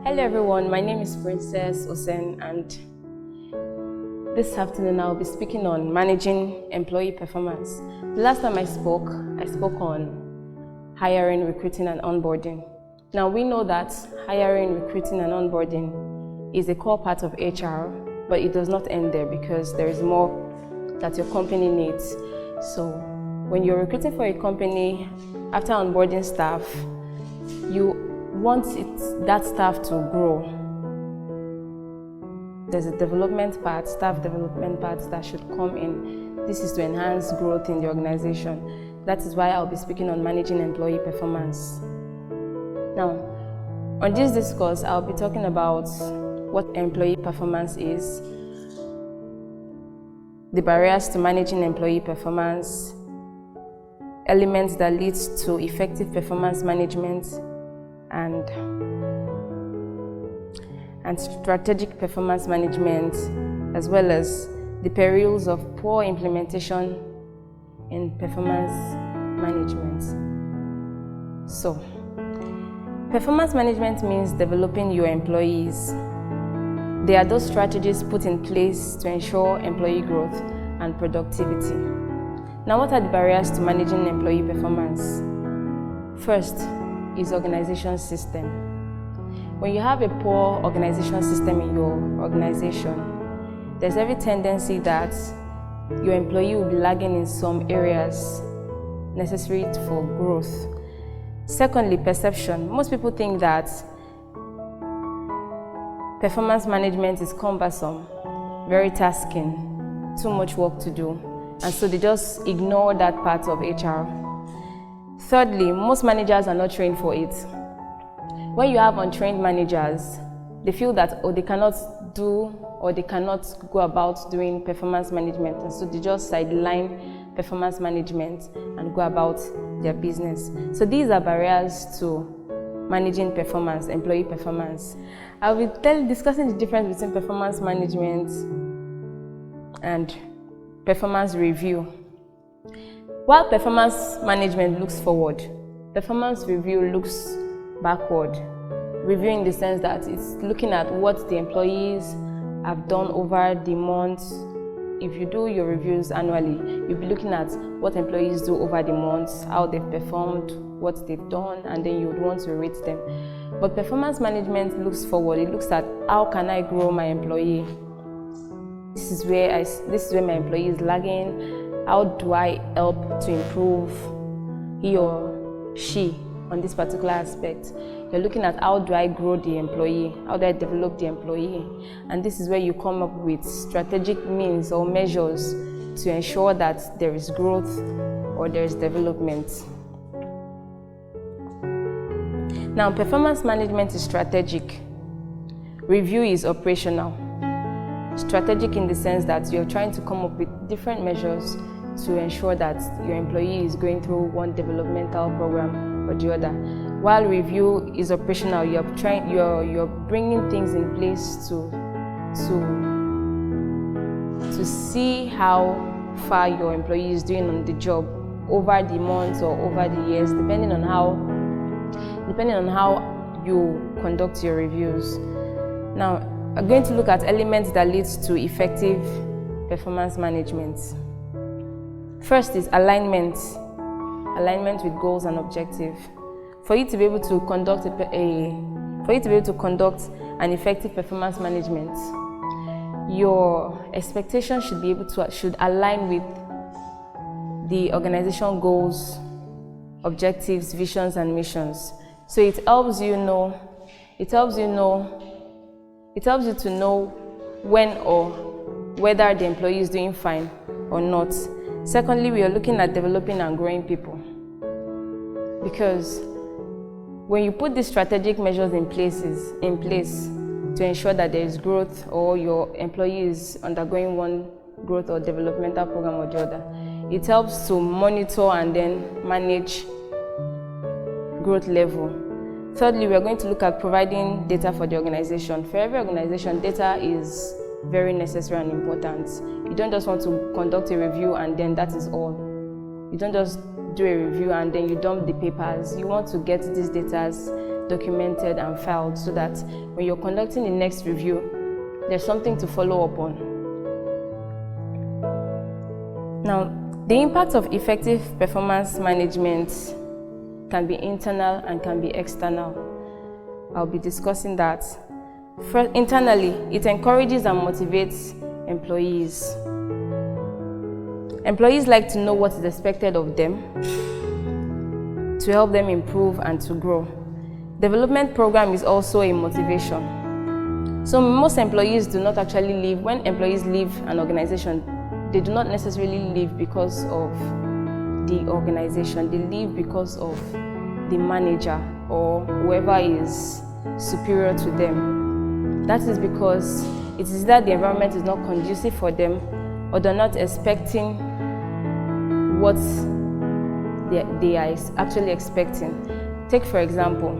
Hello everyone, my name is Princess Osen, and this afternoon I'll be speaking on managing employee performance. The last time I spoke on hiring, recruiting and onboarding. Now we know that hiring, recruiting and onboarding is a core part of HR, but it does not end there because there is more that your company needs. So when you're recruiting for a company, after onboarding staff, you want that staff to grow. There's a development part, staff development part that should come in. This is to enhance growth in the organization. That is why I'll be speaking on managing employee performance. Now, on this discourse, I'll be talking about what employee performance is, the barriers to managing employee performance, elements that lead to effective performance management, and strategic performance management, as well as the perils of poor implementation in performance management. So, performance management means developing your employees. They are those strategies put in place to ensure employee growth and productivity. Now, what are the barriers to managing employee performance? First is organization system. When you have a poor organization system in your organization, there's every tendency that your employee will be lagging in some areas necessary for growth. Secondly, perception. Most people think that performance management is cumbersome, very tasking, too much work to do, and so they just ignore that part of HR. Thirdly, most managers are not trained for it. When you have untrained managers, they feel that they cannot do or they cannot go about doing performance management, and so they just sideline performance management and go about their business. So these are barriers to managing performance, employee performance. I will be discussing the difference between performance management and performance review. While performance management looks forward, performance review looks backward. Review in the sense that it's looking at what the employees have done over the months. If you do your reviews annually, you'll be looking at what employees do over the months, how they've performed, what they've done, and then you would want to rate them. But performance management looks forward. It looks at how can I grow my employee? This is where my employee is lagging. How do I help to improve he or she on this particular aspect? You're looking at how do I grow the employee? How do I develop the employee? And this is where you come up with strategic means or measures to ensure that there is growth or there is development. Now, performance management is strategic. Review is operational. Strategic in the sense that you're trying to come up with different measures to ensure that your employee is going through one developmental program or the other. While review is operational, you're bringing things in place to see how far your employee is doing on the job over the months or over the years, depending on how you conduct your reviews. Now, I'm going to look at elements that lead to effective performance management. First is alignment with goals and objectives. For you to be able to conduct an effective performance management, your expectations should align with the organization goals, objectives, visions, and missions. So it helps you to know when or whether the employee is doing fine or not. Secondly, we are looking at developing and growing people. Because when you put these strategic measures in place to ensure that there is growth or your employee is undergoing one growth or developmental program or the other, it helps to monitor and then manage growth level. Thirdly, we are going to look at providing data for the organization. For every organization, data is very necessary and important. You don't just want to conduct a review and then that is all. You don't just do a review and then you dump the papers. You want to get these data documented and filed so that when you're conducting the next review, there's something to follow up on. Now, the impact of effective performance management can be internal and can be external. I'll be discussing that. First, internally, it encourages and motivates employees. Employees like to know what is expected of them to help them improve and to grow. Development program is also a motivation. So most employees do not actually leave. When employees leave an organization, they do not necessarily leave because of the organization. They leave because of the manager or whoever is superior to them. That is because it is that the environment is not conducive for them, or they're not expecting what they are actually expecting. Take for example,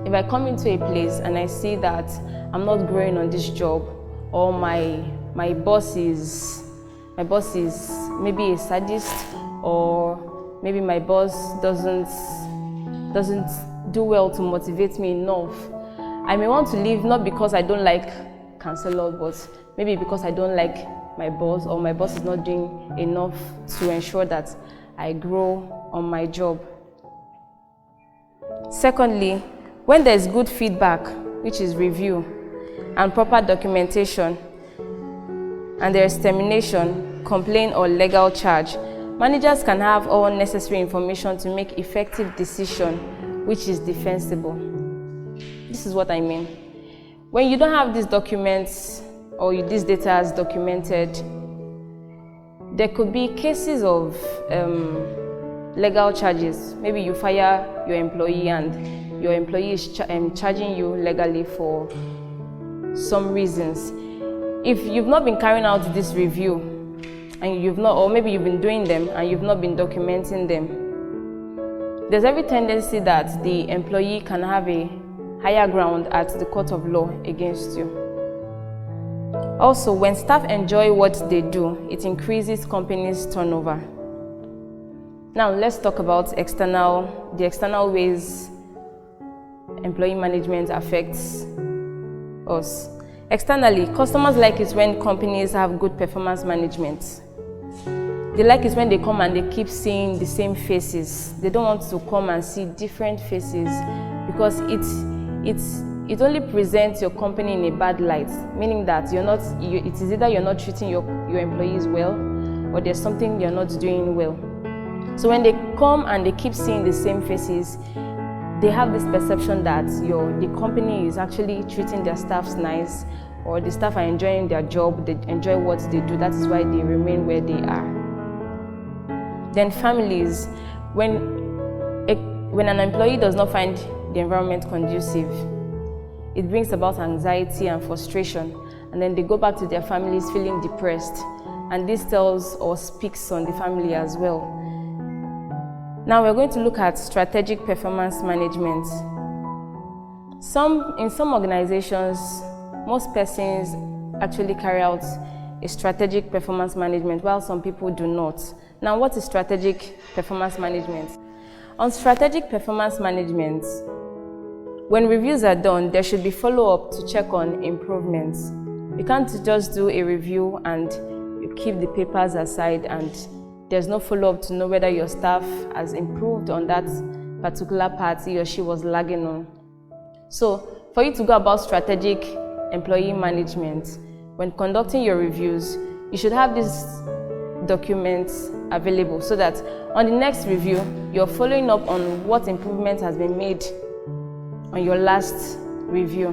if I come into a place and I see that I'm not growing on this job, or my boss is maybe a sadist, or maybe my boss doesn't do well to motivate me enough, I may want to leave, not because I don't like counselor, but maybe because I don't like my boss, or my boss is not doing enough to ensure that I grow on my job. Secondly, when there is good feedback, which is review, and proper documentation, and there is termination, complaint, or legal charge, managers can have all necessary information to make effective decision, which is defensible. This is what I mean. When you don't have these documents or these data is documented, there could be cases of legal charges. Maybe you fire your employee and your employee is charging you legally for some reasons. If you've not been carrying out this review, and or maybe you've been doing them and you've not been documenting them, there's every tendency that the employee can have a higher ground at the court of law against you. Also, when staff enjoy what they do, it increases companies' turnover. Now, let's talk about the external ways employee management affects us. Externally, customers like it when companies have good performance management. They like it when they come and they keep seeing the same faces. They don't want to come and see different faces, because it only presents your company in a bad light, meaning that it is either you're not treating your employees well, or there's something you're not doing well. So when they come and they keep seeing the same faces, they have this perception that the company is actually treating their staffs nice, or the staff are enjoying their job, they enjoy what they do, that is why they remain where they are. Then families, when an employee does not find the environment conducive, it brings about anxiety and frustration, and then they go back to their families feeling depressed, and this tells or speaks on the family as well. Now we're going to look at strategic performance management. In some organizations, most persons actually carry out a strategic performance management, while some people do not. Now, what is strategic performance management? On strategic performance management, when reviews are done, there should be follow-up to check on improvements. You can't just do a review and you keep the papers aside and there's no follow-up to know whether your staff has improved on that particular part he or she was lagging on. So, for you to go about strategic employee management, when conducting your reviews, you should have these documents available so that on the next review, you're following up on what improvement has been made on your last review.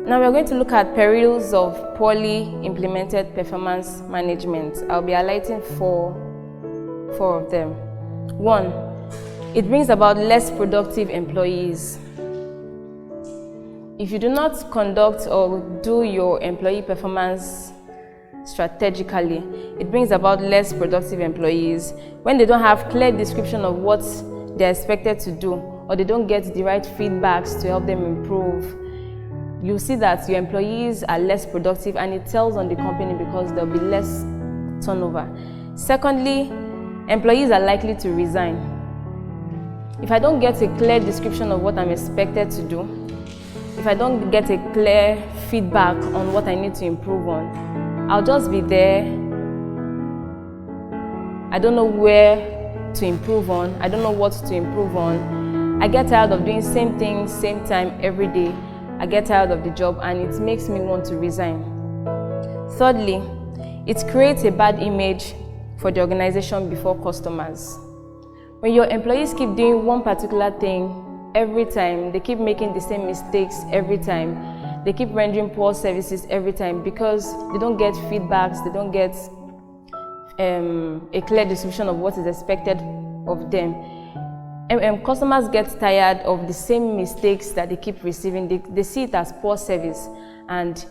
Now we're going to look at perils of poorly implemented performance management. I'll be highlighting four of them. 1, it brings about less productive employees. If you do not conduct or do your employee performance strategically, it brings about less productive employees. When they don't have clear description of what they're expected to do, or they don't get the right feedbacks to help them improve, you'll see that your employees are less productive, and it tells on the company because there'll be less turnover. Secondly, employees are likely to resign. If I don't get a clear description of what I'm expected to do, if I don't get a clear feedback on what I need to improve on, I'll just be there. I don't know where to improve on. I don't know what to improve on. I get tired of doing same thing, same time every day. I get tired of the job, and it makes me want to resign. Thirdly, it creates a bad image for the organization before customers. When your employees keep doing one particular thing every time, they keep making the same mistakes every time, they keep rendering poor services every time because they don't get feedbacks, they don't get a clear description of what is expected of them. Customers get tired of the same mistakes that they keep receiving. They see it as poor service, and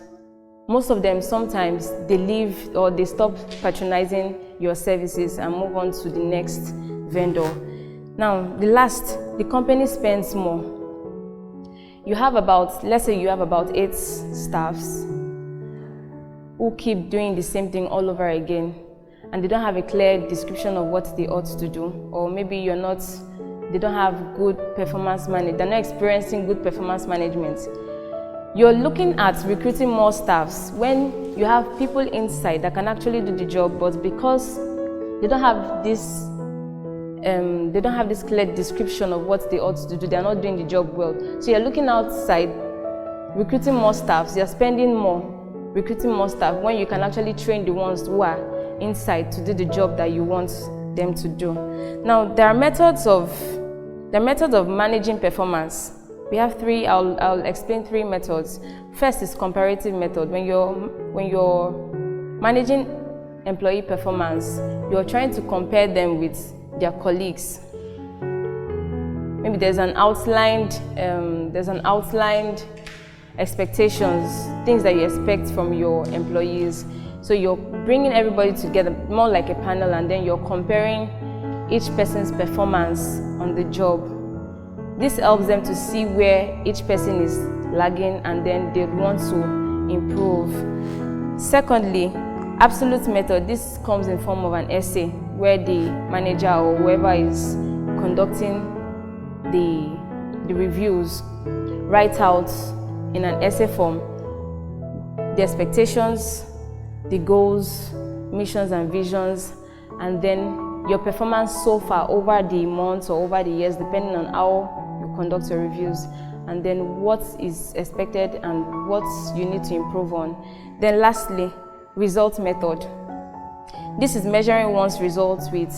most of them sometimes they leave or they stop patronizing your services and move on to the next vendor. Now, the company spends more. Let's say you have about 8 staffs who keep doing the same thing all over again, and they don't have a clear description of what they ought to do, or maybe they don't have good performance management, they're not experiencing good performance management. You're looking at recruiting more staffs when you have people inside that can actually do the job, but because they don't have this clear description of what they ought to do, they're not doing the job well. So you're looking outside, recruiting more staffs, you're spending more, recruiting more staff, when you can actually train the ones who are inside to do the job that you want them to do. Now, there are methods of managing performance. We have 3. I'll explain 3 methods. First is comparative method. When you're managing employee performance, you're trying to compare them with their colleagues. Maybe there's an outlined expectations, things that you expect from your employees. So you're bringing everybody together, more like a panel, and then you're comparing each person's performance on the job. This helps them to see where each person is lagging, and then they want to improve. Secondly, absolute method. This comes in form of an essay where the manager or whoever is conducting the reviews write out in an essay form the expectations, the goals, missions and visions, and then your performance so far over the months or over the years, depending on how you conduct your reviews, and then what is expected and what you need to improve on. Then lastly, result method. This is measuring one's results with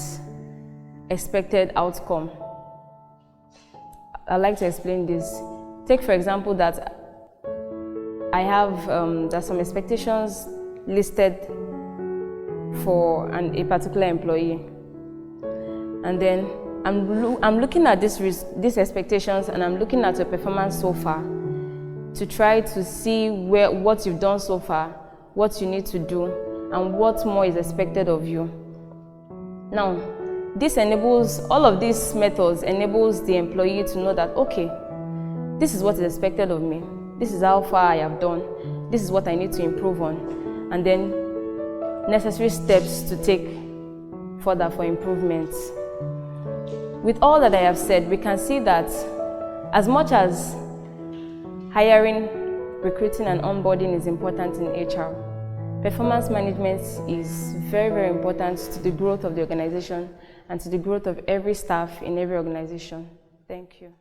expected outcome. I'd like to explain this. Take for example that I have there's some expectations listed for a particular employee, and then I'm looking at these expectations, and I'm looking at your performance so far to try to see what you've done so far, what you need to do, and what more is expected of you. Now, all of these methods enables the employee to know that, okay, this is what is expected of me, this is how far I have done, this is what I need to improve on, and then necessary steps to take further for improvements. With all that I have said, we can see that as much as hiring, recruiting, and onboarding is important in HR, performance management is very, very important to the growth of the organization and to the growth of every staff in every organization. Thank you.